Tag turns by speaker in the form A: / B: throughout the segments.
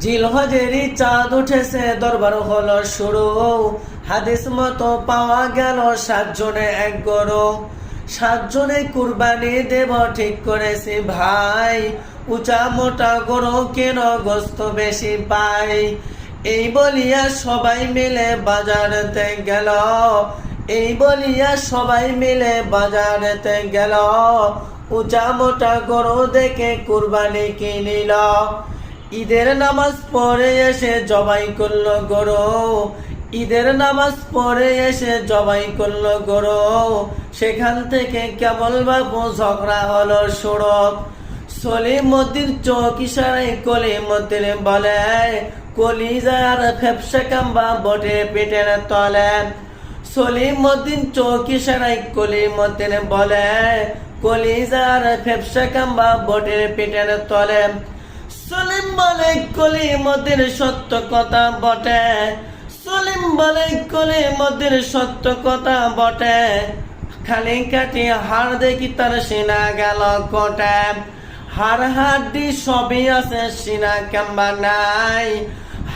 A: জিলহজেরই চাঁদ উঠেছে, দরবার হলো শুরু। হাদিস মতো পাওয়া গেল 7 জনে এক গরু। 7 জনে কুরবানি দেব ঠিক করেছি ভাই। উঁচা মোটা গরু কেন গোস্ত বেশি পাই। এই বলিয়া সবাই মিলে বাজারেতে গেল। এই বলিয়া সবাই মিলে বাজারেতে গেল। উঁচা মোটা গরু দেখে কুরবানি কিনিল। ঈদের নামাজ পড়ে এসে জবাই করলো গরু। ঈদের নামাজ পড়ে এসে জবাই করলো গরু। সেখান থেকে কেবল বাবু ঝগড়া হলো সড়ক। সলিমুদ্দিন চোখ ইশারায় কলিমুদ্দিন বলে, কলিজার ফেফসা কাম্বা বটে পেটের তলে। সলিমুদ্দিন চোখ ইশারায় কলিমুদ্দিন বলে, কলিজার ফেফসা কাম্বা বটে পেটের তলে। সলিম বলে কলিমুদ্দিন সত্য কথা বটে। সলিম বলে কলিমুদ্দিন সত্য কথা বটে। খালি কাটি হাড় দেখি তার সিনা গেল কোটে। হাড় হাড্ডি সবই আছে, সিনা কাম্বা নাই।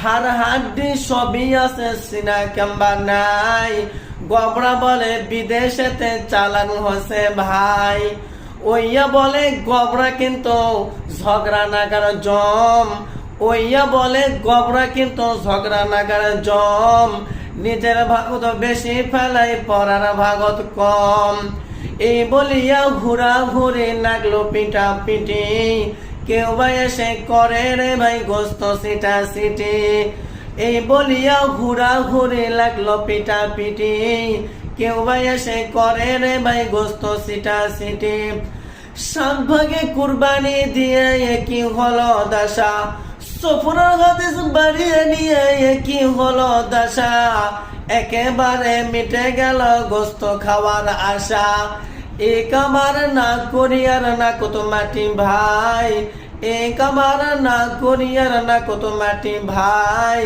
A: হাড় হাড্ডি সবই আছে, সিনা কাম্বা নাই। গবরা বলে বিদেশেতে চালান হচ্ছে ভাই। ওইয়া বলে গবরা কিন্তু ঝগড়া নাগার জম। ওইয়া বলে গবরা কিন্তু ঝগড়া নাগার জম। নিজের ভাগত বেশি ফেলাই, পরার ভাগত কম। এই বলিয়া ঘুরা ঘুরে লাগলো পিটা পিটি। কেউ ভাই এসে করে রে ভাই গোস্ত সিটা সিটি। এই বলিয়া ঘুরা ঘুরে লাগলো পিটা পিটি। কেউ ভাই এসে করে রে ভাই গোস্ত সিটা সিটি। 7 ভাগে কুরবানি দিয়ে কি হলো দশা। সফরের হাদিস বাড়িয়ে নিয়ে কি হলো দশা। একেবারে মিটে গেল গোস্ত খাওয়ার আশা। এক আমার না করিয়ার না কত মাটি ভাই। এক আমার না করিয়ার না কত মাটি ভাই।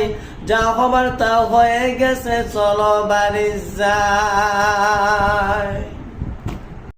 A: যা হবার তা হয়ে গেছে, চলো বাড়ি যায়।